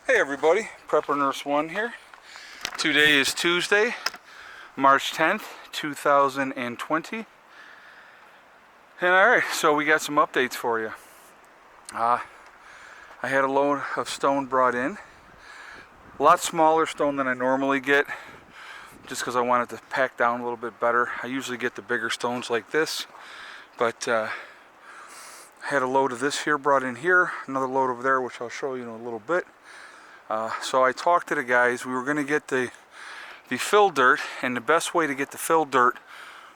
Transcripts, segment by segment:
Hey everybody, Prepper Nurse 1 here. Today is Tuesday, March 10th, 2020. And alright, so we got some updates for you. I had a load of stone brought in. A lot smaller stone than I normally get, just because I wanted to pack down a little bit better. I usually get the bigger stones like this, but I had a load of this here brought in here, another load over there, which I'll show you in a little bit. So I talked to the guys. We were going to get the fill dirt, and the best way to get the fill dirt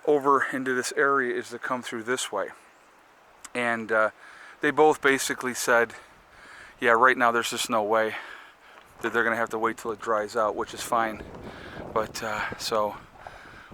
over into this area is to come through this way. And they both basically said, yeah, right now there's just no way, that they're going to have to wait till it dries out, which is fine. But so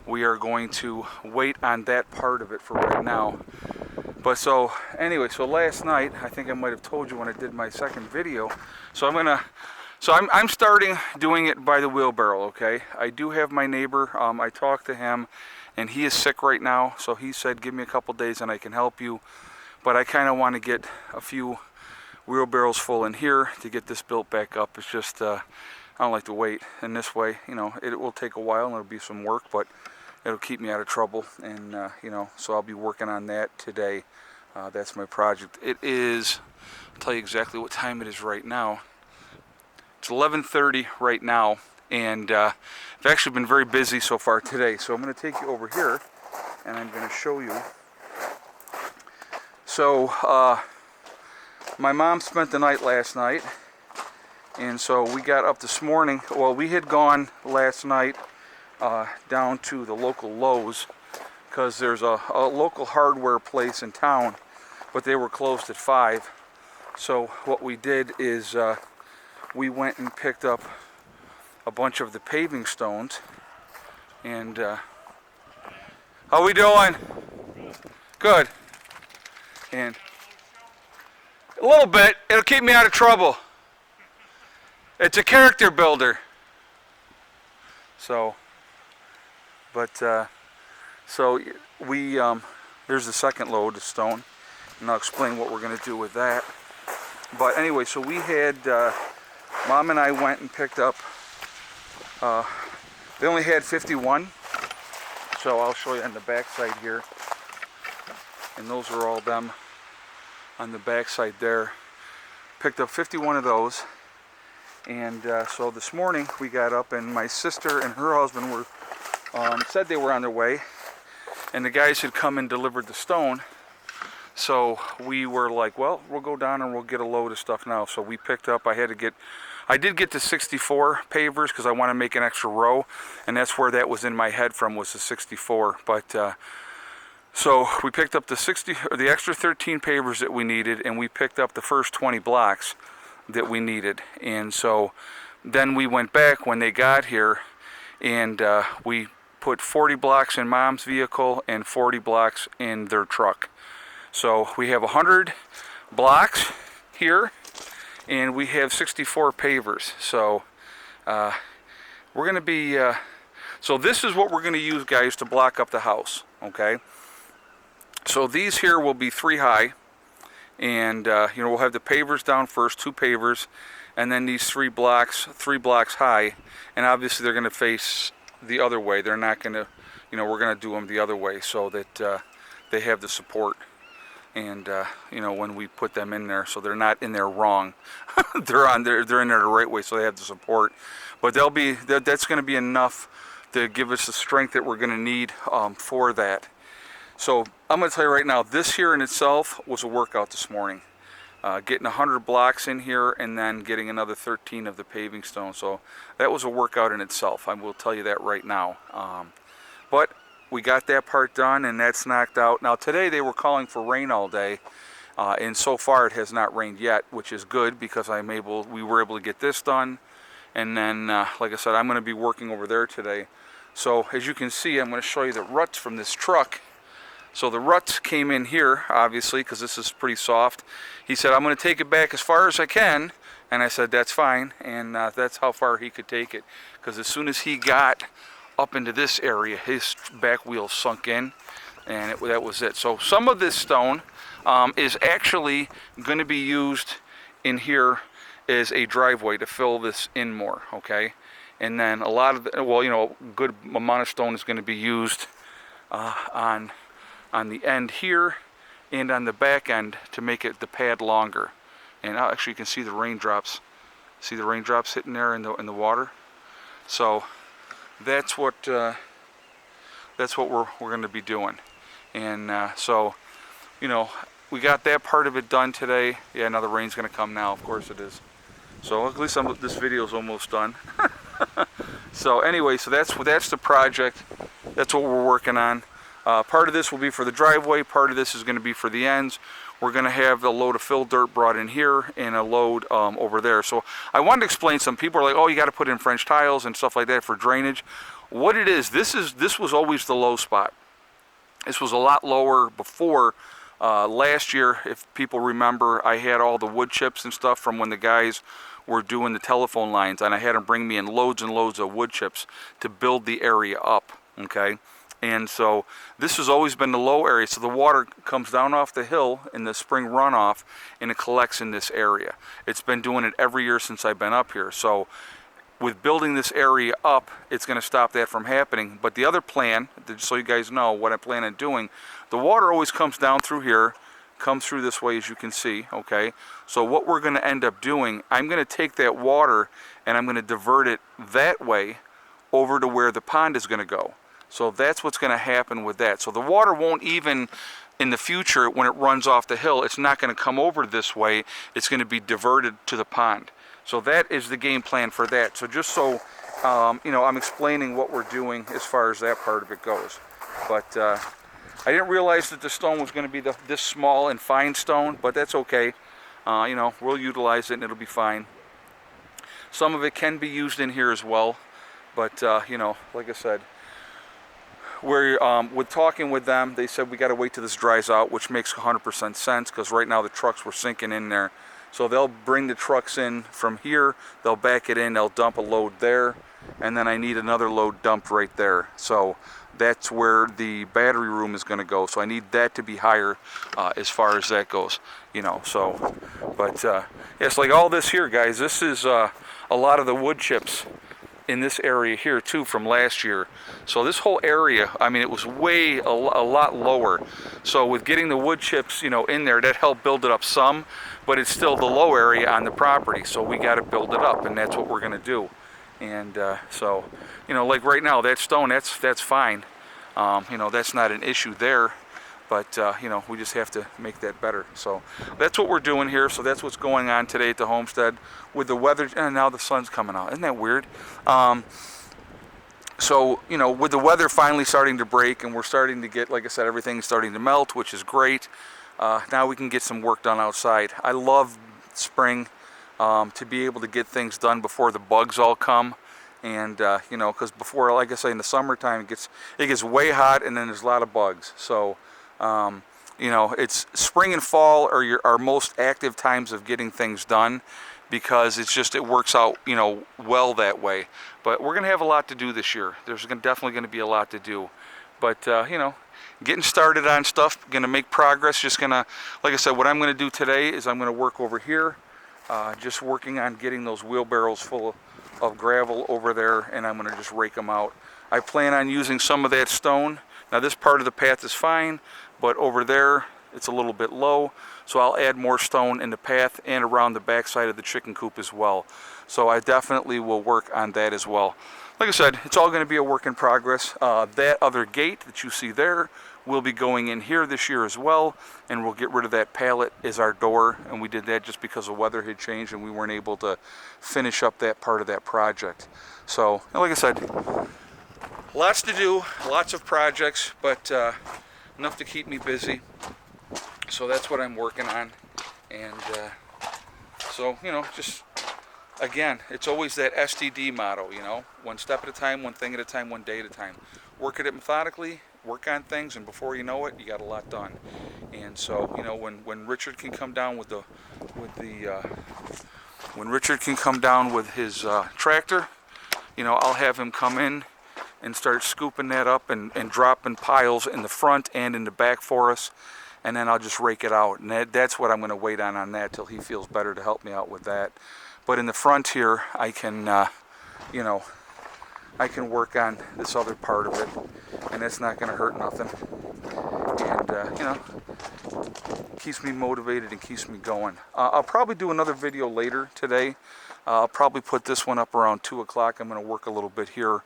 we are going to wait on that part of it for right now. But so anyway, so last night, I think I might have told you when I did my second video, so I'm starting doing it by the wheelbarrow, okay? I do have my neighbor, I talked to him, and he is sick right now, so he said give me a couple days and I can help you. But I kind of want to get a few wheelbarrows full in here to get this built back up. It's just, I don't like to wait. And this way, you know, it will take a while and it'll be some work, but it'll keep me out of trouble. And, you know, so I'll be working on that today. That's my project. It is, I'll tell you exactly what time it is right now. It's 11:30 right now, and I've actually been very busy so far today. So I'm going to take you over here, and I'm going to show you. So my mom spent the night last night, and so we got up this morning. Well, we had gone last night down to the local Lowe's, because there's a local hardware place in town, but they were closed at 5. So what we did is we went and picked up a bunch of the paving stones. And how we doing? Good. And a little bit. It'll keep me out of trouble. It's a character builder. So, but so we there's the second load of stone, and I'll explain what we're going to do with that. But anyway, so we had Mom and I went and picked up, they only had 51, so I'll show you on the back side here, and those are all them on the back side there. Picked up 51 of those, and so this morning we got up, and my sister and her husband were said they were on their way, and the guys had come and delivered the stone. So we were like, well, we'll go down and we'll get a load of stuff now. So we picked up, I did get the 64 pavers because I want to make an extra row, and that's where that was in my head from, was the 64. But so we picked up the extra 13 pavers that we needed, and we picked up the first 20 blocks that we needed. And so then we went back when they got here, and we put 40 blocks in Mom's vehicle and 40 blocks in their truck. So we have 100 blocks here, and we have 64 pavers. So we're going to be, so this is what we're going to use, guys, to block up the house, okay? So these here will be 3 high, and you know, we'll have the pavers down first, 2 pavers, and then these 3 blocks high, and obviously they're going to face the other way. They're not going to, you know, we're going to do them the other way so that they have the support. And you know, when we put them in there, so they're not in there wrong. they're in there the right way, so they have the support. But that's going to be enough to give us the strength that we're going to need for that. So I'm going to tell you right now, this here in itself was a workout this morning. Getting 100 blocks in here and then getting another 13 of the paving stone. So that was a workout in itself. I will tell you that right now. But we got that part done, and that's knocked out. Now today they were calling for rain all day, and so far it has not rained yet, which is good because we were able to get this done. And then, like I said, I'm going to be working over there today. So as you can see, I'm going to show you the ruts from this truck. So the ruts came in here, obviously, because this is pretty soft. He said, I'm going to take it back as far as I can. And I said, that's fine. And that's how far he could take it. Because as soon as he got up into this area, his back wheel sunk in. And that was it. So some of this stone is actually going to be used in here is a driveway to fill this in more, okay? And then a lot of, well, you know, a good amount of stone is going to be used on the end here and on the back end to make it the pad longer. And actually you can see the raindrops. See the raindrops hitting there in the water. So that's what we're going to be doing. And so, you know, we got that part of it done today. Yeah, now the rain's going to come now. Of course it is. So at least this video is almost done. So anyway, so that's the project. That's what we're working on. Part of this will be for the driveway. Part of this is going to be for the ends. We're going to have a load of fill dirt brought in here and a load over there. So I wanted to explain. Some people are like, oh, you got to put in French tiles and stuff like that for drainage. What it is, this was always the low spot. This was a lot lower before. Last year, if people remember, I had all the wood chips and stuff from when the guys were doing the telephone lines, and I had them bring me in loads and loads of wood chips to build the area up, okay? And so this has always been the low area, so the water comes down off the hill in the spring runoff and it collects in this area. It's been doing it every year since I've been up here. So with building this area up, it's going to stop that from happening. But the other plan, just so you guys know what I plan on doing, the water always comes down through here, comes through this way, as you can see, okay? So what we're going to end up doing, I'm going to take that water and I'm going to divert it that way over to where the pond is going to go. So that's what's going to happen with that. So the water won't even, in the future, when it runs off the hill, it's not going to come over this way. It's going to be diverted to the pond. So that is the game plan for that. So just so, you know, I'm explaining what we're doing as far as that part of it goes. But I didn't realize that the stone was going to be this small and fine stone, but that's okay. You know, we'll utilize it and it'll be fine. Some of it can be used in here as well. But, you know, like I said, with talking with them, they said we got to wait till this dries out, which makes 100% sense because right now the trucks were sinking in there. So they'll bring the trucks in from here, they'll back it in, they'll dump a load there, and then I need another load dumped right there. So that's where the battery room is going to go. So I need that to be higher as far as that goes, you know. So, but yeah, it's like all this here, guys. This is a lot of the wood chips in this area here too from last year. So this whole area, I mean, it was way a lot lower. So with getting the wood chips, you know, in there, that helped build it up some, but it's still the low area on the property. So we got to build it up, and that's what we're going to do. And so, you know, like right now, that stone, that's fine. You know, that's not an issue there. But, you know, we just have to make that better. So that's what we're doing here. So that's what's going on today at the homestead with the weather. And now the sun's coming out. Isn't that weird? So, you know, with the weather finally starting to break and we're starting to get, like I said, everything's starting to melt, which is great. Now we can get some work done outside. I love spring to be able to get things done before the bugs all come. And, you know, because before, like I say, in the summertime, it gets way hot and then there's a lot of bugs. So, you know, it's spring and fall are our most active times of getting things done because it works out, you know, well that way. But we're going to have a lot to do this year. There's definitely going to be a lot to do. But, you know, getting started on stuff, going to make progress. Just going to, like I said, what I'm going to do today is I'm going to work over here, just working on getting those wheelbarrows full of gravel over there, and I'm going to just rake them out. I plan on using some of that stone. Now this part of the path is fine, but over there it's a little bit low, so I'll add more stone in the path and around the back side of the chicken coop as well. So I definitely will work on that as well. Like I said, it's all going to be a work in progress. That other gate that you see there will be going in here this year as well, and we'll get rid of that pallet as our door, and we did that just because the weather had changed and we weren't able to finish up that part of that project. So, like I said, lots to do, lots of projects, but enough to keep me busy. So that's what I'm working on. And so, you know, just, again, it's always that STD motto, you know, one step at a time, one thing at a time, one day at a time. Work at it methodically, work on things, and before you know it, you got a lot done. And so, you know, when Richard can come down with his tractor, you know, I'll have him come in and start scooping that up and dropping piles in the front and in the back for us, and then I'll just rake it out. And that's what I'm going to wait on that till he feels better to help me out with that. But in the front here, I can, you know, I can work on this other part of it, and that's not going to hurt nothing. And, you know, keeps me motivated and keeps me going. I'll probably do another video later today. I'll probably put this one up around 2 o'clock. I'm going to work a little bit here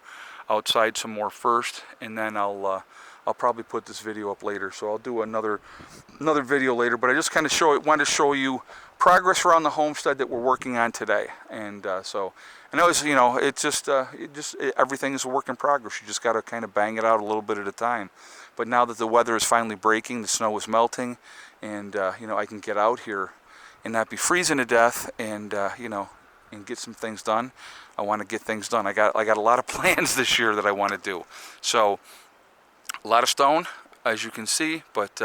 outside some more first, and then I'll probably put this video up later. So I'll do another video later. But I just kind of wanted to show you progress around the homestead that we're working on today. And so, and that was, you know, everything is a work in progress. You just got to kind of bang it out a little bit at a time. But now that the weather is finally breaking, the snow is melting, and you know, I can get out here and not be freezing to death, and you know, and get some things done. I want to get things done. I got a lot of plans this year that I want to do. So a lot of stone, as you can see, but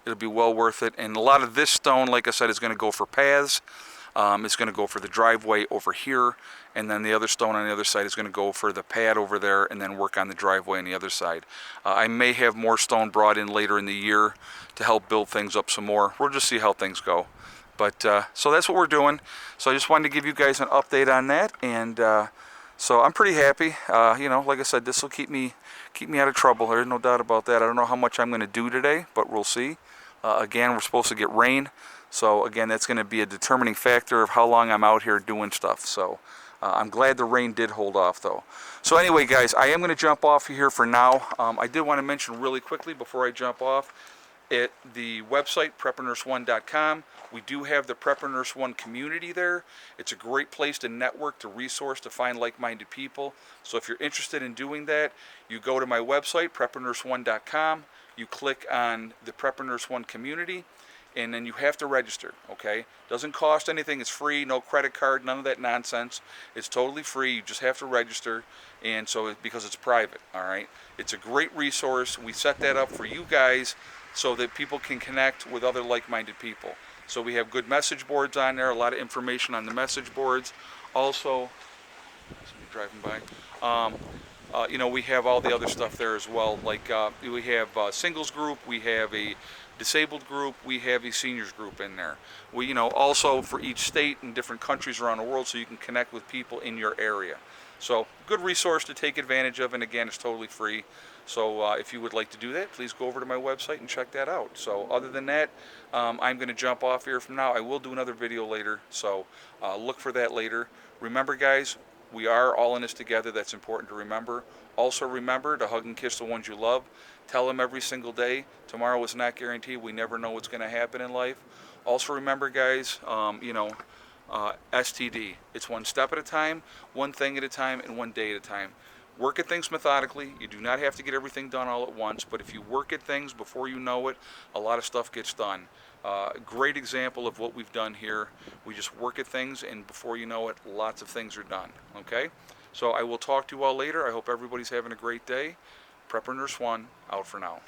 it'll be well worth it. And a lot of this stone, like I said, is going to go for paths. It's going to go for the driveway over here, and then the other stone on the other side is going to go for the pad over there, and then work on the driveway on the other side. I may have more stone brought in later in the year to help build things up some more. We'll just see how things go. But so that's what we're doing. So I just wanted to give you guys an update on that, and so I'm pretty happy. You know, like I said, this will keep me out of trouble. There's no doubt about that. I don't know how much I'm going to do today, but we'll see. Again, we're supposed to get rain, so again, that's going to be a determining factor of how long I'm out here doing stuff. So I'm glad the rain did hold off, though. So anyway, guys, I am going to jump off here for now. I did want to mention really quickly before I jump off, at the website, preppernurse1.com. We do have the Prepper Nurse 1 community there. It's a great place to network, to resource, to find like-minded people. So if you're interested in doing that, you go to my website, preppernurse1.com. You click on the Prepper Nurse 1 community, and then you have to register, okay? Doesn't cost anything. It's free, no credit card, none of that nonsense. It's totally free. You just have to register, and so because it's private, all right? It's a great resource. We set that up for you guys so that people can connect with other like-minded people. So we have good message boards on there, a lot of information on the message boards. Also, somebody driving by. You know, we have all the other stuff there as well. Like we have a singles group, we have a disabled group, we have a seniors group in there. We, you know, also for each state and different countries around the world, so you can connect with people in your area. So good resource to take advantage of, and again, it's totally free. So if you would like to do that, please go over to my website and check that out. So other than that, I'm going to jump off here from now. I will do another video later, so look for that later. Remember, guys, we are all in this together. That's important to remember. Also remember to hug and kiss the ones you love. Tell them every single day. Tomorrow is not guaranteed. We never know what's going to happen in life. Also remember, guys, you know, STD. It's one step at a time, one thing at a time, and one day at a time. Work at things methodically. You do not have to get everything done all at once, but if you work at things before you know it, a lot of stuff gets done. Great example of what we've done here. We just work at things, and before you know it, lots of things are done. Okay? So I will talk to you all later. I hope everybody's having a great day. Prepper Nurse 1, out for now.